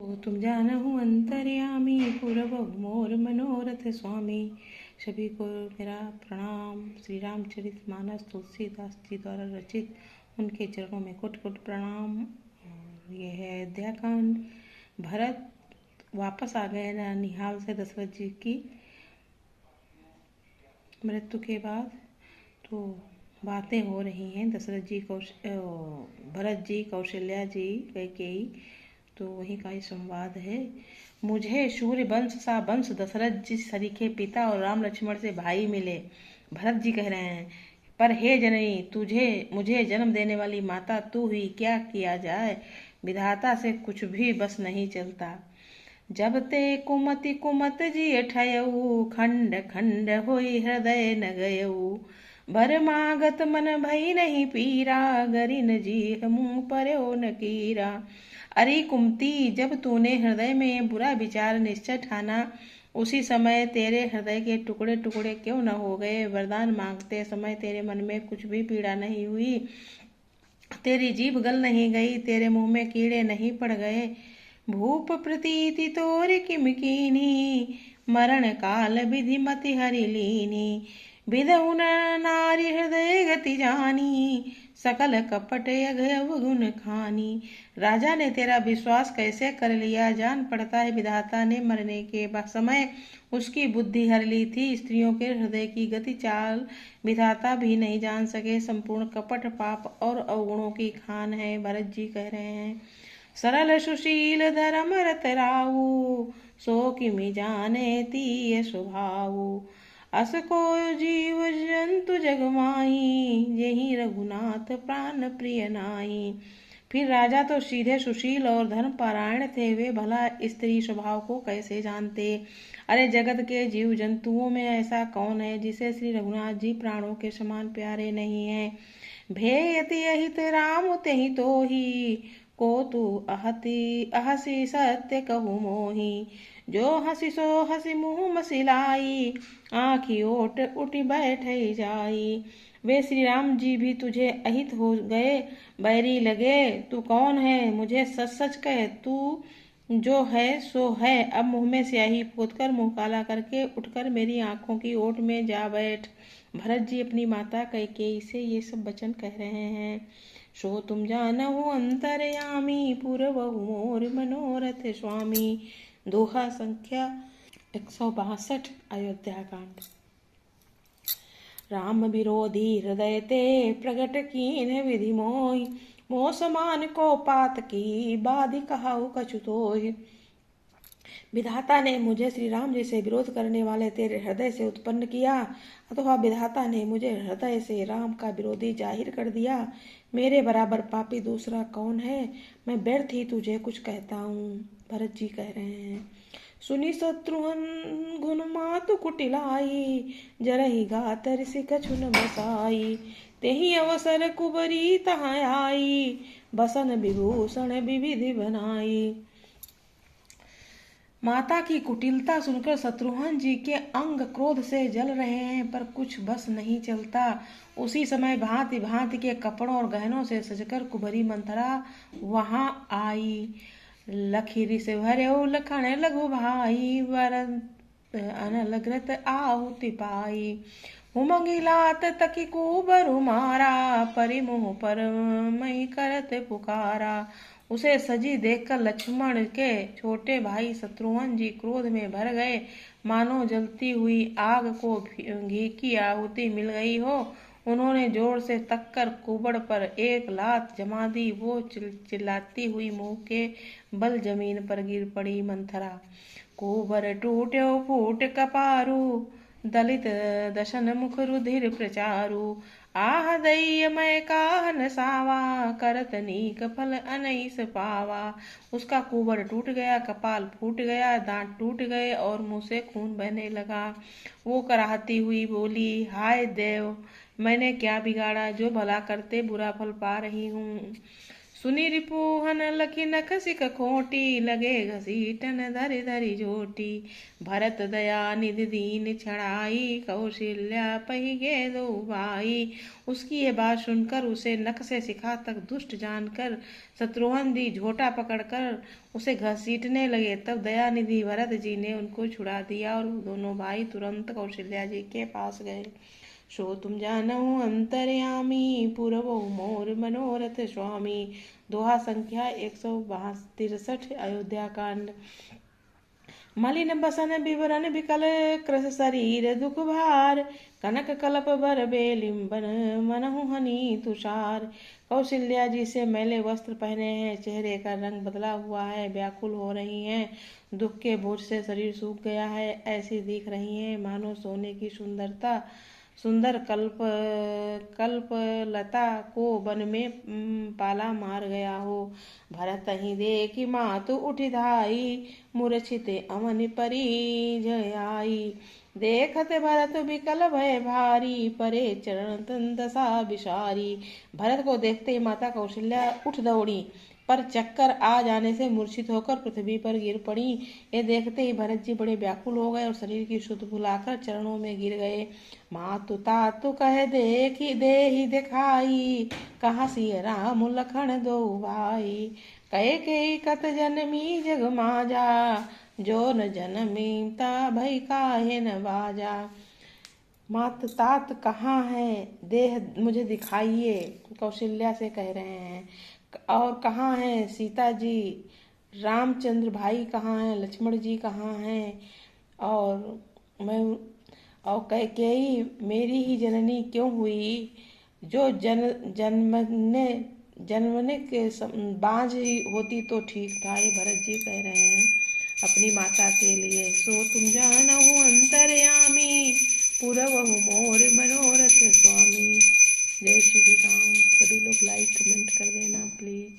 ओ तुम जानहु अंतर्यामी पूरबहु मोर मनोरथ स्वामी। सभी को मेरा प्रणाम। श्री रामचरित मानस तुलसीदास जी द्वारा रचित, उनके चरणों में कोटि कोटि प्रणाम। और यह है अयोध्याकांड। भरत वापस आ गए ननिहाल से दशरथ जी की मृत्यु के बाद। तो बातें हो रही हैं भरत जी, कौशल्या जी, कैकेयी। तो वही का ही संवाद है। मुझे सूर्य वंश सा वंश दशरथ जी सरीखे पिता और राम लक्ष्मण से भाई मिले। भरत जी कह रहे हैं, पर हे जननी, मुझे जन्म देने वाली माता तू ही, क्या किया जाए। विधाता से कुछ भी बस नहीं चलता। जब ते कुमति कुमत जी ठयऊ, खंड खंड होई हृदय न गयऊ। भरमागत मन भई नहीं पीरा, गरिन जी मुँह पर्यो न कीरा। अरे कुमती, जब तूने हृदय में बुरा विचार निश्चय ठाना, उसी समय तेरे हृदय के टुकड़े टुकड़े क्यों न हो गए। वरदान मांगते समय तेरे मन में कुछ भी पीड़ा नहीं हुई, तेरी जीभ गल नहीं गई, तेरे मुंह में कीड़े नहीं पड़ गए। भूप प्रतीति तोर किम कीनी, मरण काल विधि मति हरि लीनी। विधु नारी हृदय गति जानी, सकल कपट अवगुण खानी। राजा ने तेरा विश्वास कैसे कर लिया, जान पड़ता है विधाता ने मरने के समय उसकी बुद्धि हर ली थी। स्त्रियों के हृदय की गति चाल विधाता भी नहीं जान सके। संपूर्ण कपट पाप और अवगुणों की खान है। भरत जी कह रहे हैं, सरल सुशील धर्म रत राऊ, सो किमि जाने तीय स्वभाऊ। अस को जीव जंतु जग माही, जेहि रघुनाथ प्राण प्रिय नाई। फिर राजा तो सीधे सुशील और धर्म पारायण थे, वे भला स्त्री स्वभाव को कैसे जानते। अरे जगत के जीव जंतुओं में ऐसा कौन है जिसे श्री रघुनाथ जी प्राणों के समान प्यारे नहीं है। भेयति अहित राम तेहि तो ही, को तू अहसी सत्य कहु मोही। जो हसी सो हसी मुँह मसिलाई, आँखी ओट उठी बैठ जाई। वे श्री राम जी भी तुझे अहित हो गए, बैरी लगे। तू कौन है, मुझे सच सच कह। तू जो है सो है। अब मुंह में स्याही पोतकर मुंह काला करके उठकर मेरी आंखों की ओट में जा बैठ। भरत जी अपनी माता कैकेयी से ये सब वचन कह रहे हैं। सो तुम जानहु अंतर्यामी, पूरबहु मोर मनोरथ स्वामी। दोहा संख्या 162। अयोध्या कांड। राम विरोधी हृदय ते, प्रगट कीन विधि मोहि। मोह समान को पात की, बाधि कहाउ कछु तोहि। विधाता ने मुझे श्री राम जी से विरोध करने वाले तेरे हृदय से उत्पन्न किया, अथवा विधाता ने मुझे हृदय से राम का विरोधी जाहिर कर दिया। मेरे बराबर पापी दूसरा कौन है, मैं व्यर्थ ही तुझे कुछ कहता हूँ। भरत जी कह रहे हैं, सुनी शत्रुघ्न गुण मातु कुटिलाई, जरहि गात ऋषि कछु न बसाई। तेहि अवसर कुबरी तहाँ आई, बसन विभूषण विविधि बनाई। माता की कुटिलता सुनकर शत्रुघ्न जी के अंग क्रोध से जल रहे हैं, पर कुछ बस नहीं चलता। उसी समय भांति भांति के कपड़ों और गहनों से सजकर कुबरी मंथरा वहां आई। लखी ऋषि भर्यो लखन लघु भाई, वरन अनलग्रत आहुति पाई। उमंगी लात तकी कुबरु मारा, परिमुह पर मई करत पुकारा। उसे सजी देखकर लक्ष्मण के छोटे भाई शत्रुघ्न जी क्रोध में भर गए, मानो जलती हुई आग को घी की आहुति मिल गई हो। उन्होंने जोर से तककर कुबड़ पर एक लात जमा दी। वो चिल्लाती हुई मुंह के बल जमीन पर गिर पड़ी। मंथरा कुबर टूट्यो फूट कपारू, दलित दशन मुख रुधिर प्रचारु। आह दैय मैं काहन सावा, करत नीक फल अनैस पावा। उसका कुबर टूट गया, कपाल फूट गया, दांत टूट गए और मुंह से खून बहने लगा। वो कराहती हुई बोली, हाय देव, मैंने क्या बिगाड़ा जो भला करते बुरा फल पा रही हूँ। सुनी रिपुहन लखी नख सिख खोटी, लगे घसीटन धरि धरि झोटी। भरत दया निधि दीन छड़ाई, कौशल्या पहिगे दो भाई। उसकी ये बात सुनकर उसे नख से शिखा तक दुष्ट जानकर शत्रुघ्न दी झोटा पकड़कर उसे घसीटने लगे। तब दयानिधि भरत जी ने उनको छुड़ा दिया और दोनों भाई तुरंत कौशल्या जी के पास गए। सो तुम जानहु अंतर्यामी, पूरबहु मोर मनोरथ स्वामी। दोहा संख्या 163 अयोध्या कांड। मलिन बसन विवरण विकल कृश शरीर दुख भार, कनक कलप बर बेलिम्बन मनहु हनी तुषार। कौशल्या जी से मैले वस्त्र पहने हैं, चेहरे का रंग बदला हुआ है, व्याकुल हो रही हैं, दुख के बोझ से शरीर सूख गया है, ऐसी दिख रही हैं मानो सोने की सुंदर कल्प लता को वन में पाला मार गया हो। भरत ही देखी मातु उठी धाई, मूर्छित अमन परी जयाई। देखत भरत विकल भय भारी, परे चरण तन दशा विसारी। भरत को देखते ही माता कौशल्या उठ दौड़ी, पर चक्कर आ जाने से मूर्छित होकर पृथ्वी पर गिर पड़ी। ये देखते ही भरत जी बड़े व्याकुल हो गए और शरीर की सुध भुलाकर चरणों में गिर गए। मातु तातु कह देखी देहि दिखाई, कहाँ सिय राम लखन दो भाई। कहे के कत जनमी जग माजा, जो न जनमी ता भई काहे न बाजा। मात तात कहाँ है, देह मुझे दिखाइए, कौशल्या से कह रहे हैं। और कहाँ है सीता जी, रामचंद्र भाई कहाँ हैं, लक्ष्मण जी कहाँ हैं। और मैं और कैकेयी मेरी ही जननी क्यों हुई, जो जन्मने के बांझ होती तो ठीक था। ये भरत जी कह रहे हैं अपनी माता के लिए। सो तुम जानहु अंतर्यामी, पूरबहु मोर मनोरथ स्वामी। जय श्री राम। सभी लोग लाइक कमेंट कर देना प्लीज।